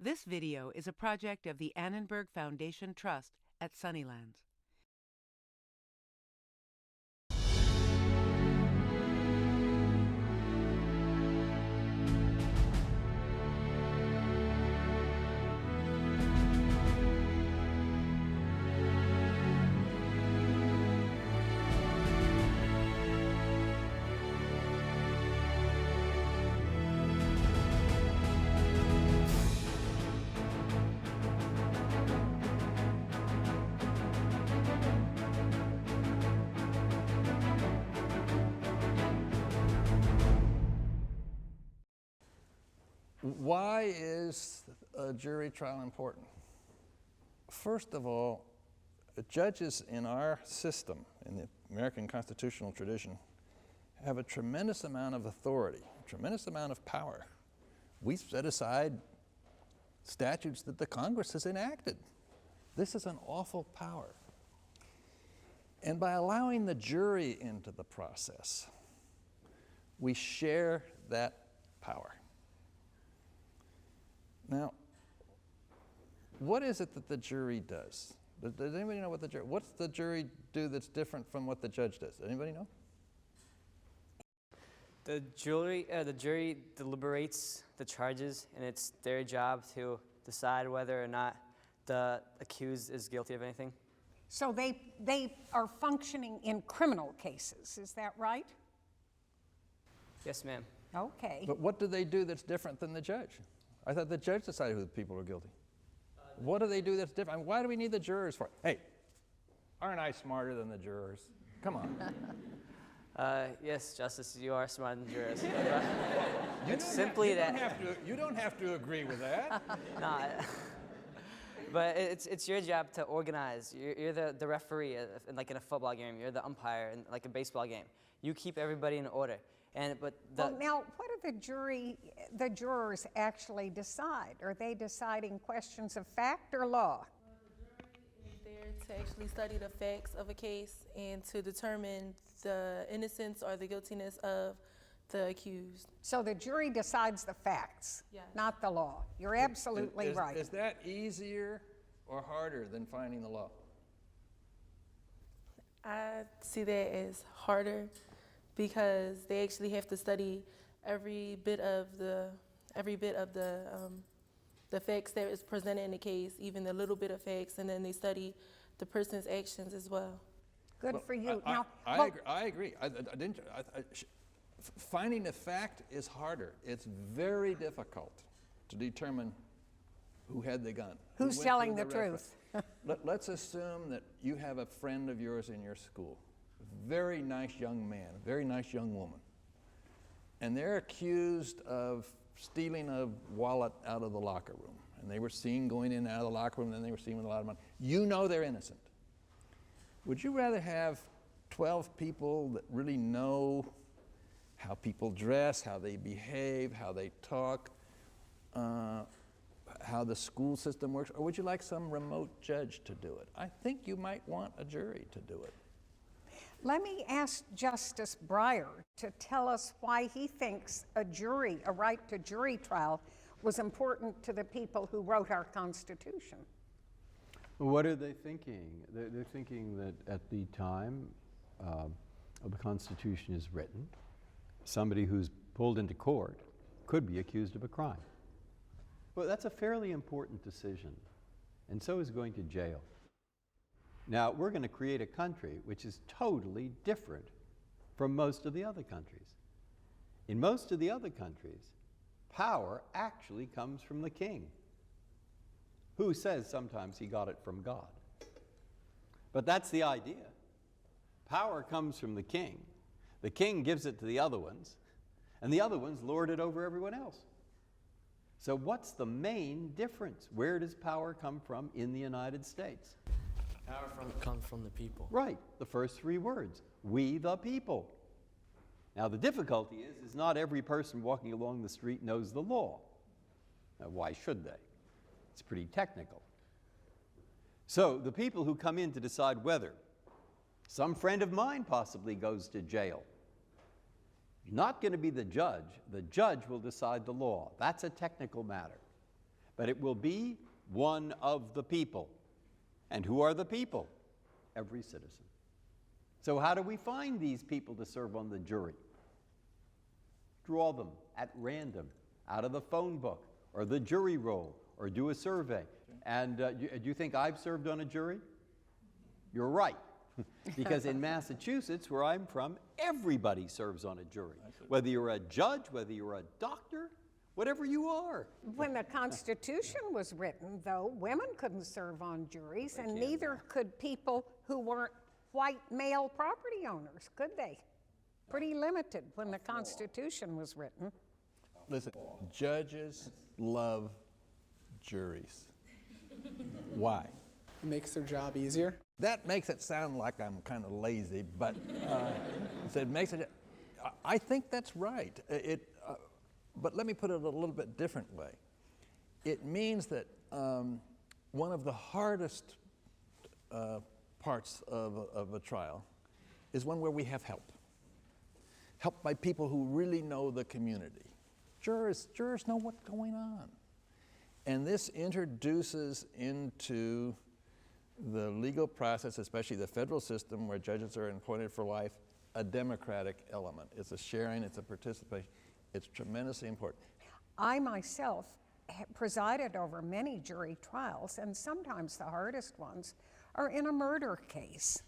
This video is a project of the Annenberg Foundation Trust at Sunnylands. Why is a jury trial important? First of all, judges in our system, in the American constitutional tradition, have a tremendous amount of authority, a tremendous amount of power. We set aside statutes that the Congress has enacted. This is an awful power. And by allowing the jury into the process, we share that power. Now, what is it that the jury does? Does anybody know what's the jury do that's different from what the judge does? Anybody know? The jury deliberates the charges, and it's their job to decide whether or not the accused is guilty of anything. So they are functioning in criminal cases, is that right? Yes, ma'am. Okay. But what do they do that's different than the judge? I thought the judge decided who the people are guilty. What do they do that's different? I mean, why do we need the jurors for it? Hey, aren't I smarter than the jurors? Come on. Yes, Justice, you are smarter than jurors. You don't have to agree with that. No, but it's your job to organize. You're the referee, like in a football game. You're the umpire in like a baseball game. You keep everybody in order. Well, now, what do the jurors actually decide? Are they deciding questions of fact or law? The jury is there to actually study the facts of a case and to determine the innocence or the guiltiness of the accused. So the jury decides the facts, Yes. not the law. You're absolutely right. Is that easier or harder than finding the law? I see that as harder because they actually have to study every bit of the facts that is presented in the case, even the little bit of facts, and then they study the person's actions as well. Good for you. I agree. Finding a fact is harder. It's very difficult to determine who had the gun. Who's telling the truth? Let's assume that you have a friend of yours in your school, a very nice young man, a very nice young woman, and they're accused of stealing a wallet out of the locker room. And they were seen going in and out of the locker room, and then they were seen with a lot of money. You know they're innocent. Would you rather have 12 people that really know how people dress, how they behave, how they talk, how the school system works, or would you like some remote judge to do it? I think you might want a jury to do it. Let me ask Justice Breyer to tell us why he thinks a right to jury trial, was important to the people who wrote our Constitution. What are they thinking? They're thinking that at the time the Constitution is written, somebody who's pulled into court could be accused of a crime. Well, that's a fairly important decision, and so is going to jail. Now, we're going to create a country which is totally different from most of the other countries. In most of the other countries, power actually comes from the king, who says sometimes he got it from God. But that's the idea. Power comes from the king gives it to the other ones, and the other ones lord it over everyone else. So what's the main difference? Where does power come from in the United States? Power comes from the people. Right, the first three words, we the people. Now the difficulty is not every person walking along the street knows the law. Now why should they? It's pretty technical. So the people who come in to decide whether some friend of mine possibly goes to jail, not going to be the judge. The judge will decide the law. That's a technical matter. but it will be one of the people. And who are the people? Every citizen. So how do we find these people to serve on the jury? Draw them at random out of the phone book or the jury roll, or do a survey. And do you think I've served on a jury? You're right. Because in Massachusetts, where I'm from, everybody serves on a jury. Whether you're a judge, whether you're a doctor, whatever you are. When the Constitution was written, though, women couldn't serve on juries, and neither could people who weren't white male property owners, could they? Pretty limited when the Constitution was written. Listen, judges love juries. Why? It makes their job easier. That makes it sound like I'm kind of lazy, but so it makes it. I think that's right. But let me put it a little bit different way. It means that one of the hardest parts of a trial is one where we have help. Help by people who really know the community. Jurors know what's going on. And this introduces into the legal process, especially the federal system where judges are appointed for life, a democratic element. It's a sharing, it's a participation. It's tremendously important. I myself presided over many jury trials, and sometimes the hardest ones are in a murder case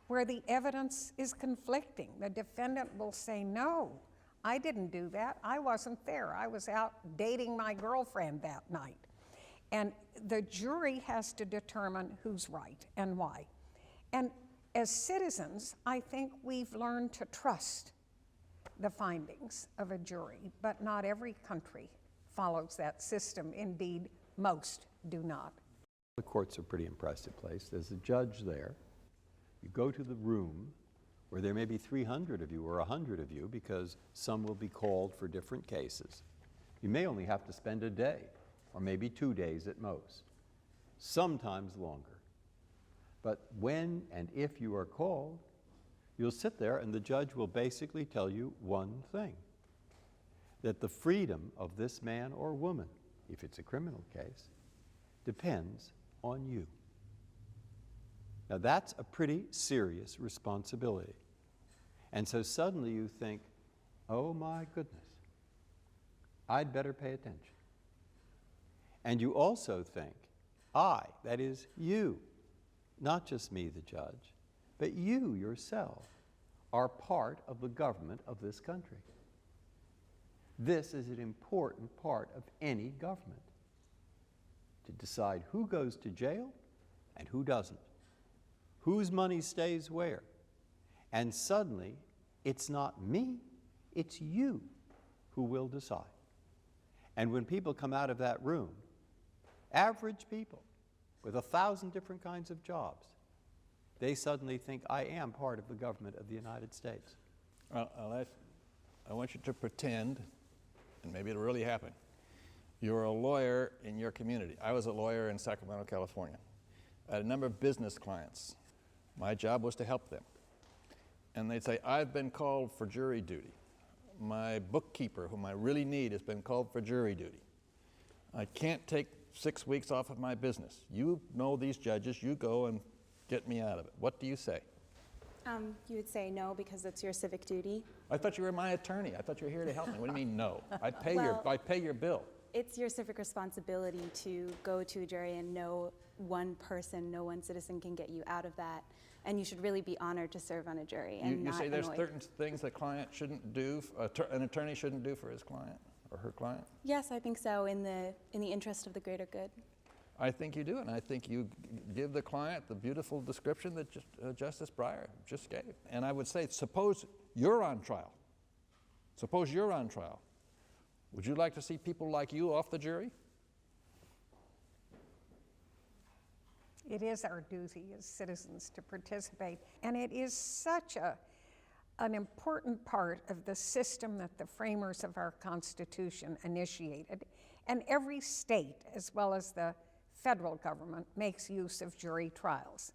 where the evidence is conflicting. The defendant will say, no, I didn't do that. I wasn't there. I was out dating my girlfriend that night. And the jury has to determine who's right and why. And as citizens, I think we've learned to trust the findings of a jury, but not every country follows that system. Indeed, most do not. The court's a pretty impressive place. There's a judge there. You go to the room where there may be 300 of you or 100 of you, because some will be called for different cases. You may only have to spend a day, or maybe 2 days at most, sometimes longer. But when and if you are called, you'll sit there and the judge will basically tell you one thing: that the freedom of this man or woman, if it's a criminal case, depends on you. Now that's a pretty serious responsibility. And so suddenly you think, oh my goodness, I'd better pay attention. And you also think, that is you, not just me, the judge, but you yourself are part of the government of this country. This is an important part of any government, to decide who goes to jail and who doesn't, whose money stays where. And suddenly, it's not me, it's you who will decide. And when people come out of that room, average people with 1,000 different kinds of jobs, they suddenly think, I am part of the government of the United States. Well, I want you to pretend, and maybe it'll really happen, you're a lawyer in your community. I was a lawyer in Sacramento, California. I had a number of business clients. My job was to help them. And they'd say, I've been called for jury duty. My bookkeeper, whom I really need, has been called for jury duty. I can't take 6 weeks off of my business. You know these judges, you go and get me out of it. What do you say? You would say no because it's your civic duty. I thought you were my attorney. I thought you were here to help me. What do you mean no? I pay your bill. It's your civic responsibility to go to a jury, and no one person, no one citizen can get you out of that. And you should really be honored to serve on a jury and You not say there's annoyed. certain things a client shouldn't do, an attorney shouldn't do for his client or her client? Yes, I think so, in the interest of the greater good. I think you do, and I think you give the client the beautiful description that Justice Breyer just gave. And I would say, suppose you're on trial. Suppose you're on trial. Would you like to see people like you off the jury? It is our duty as citizens to participate, and it is such an important part of the system that the framers of our Constitution initiated. And every state, as well as the federal government, makes use of jury trials.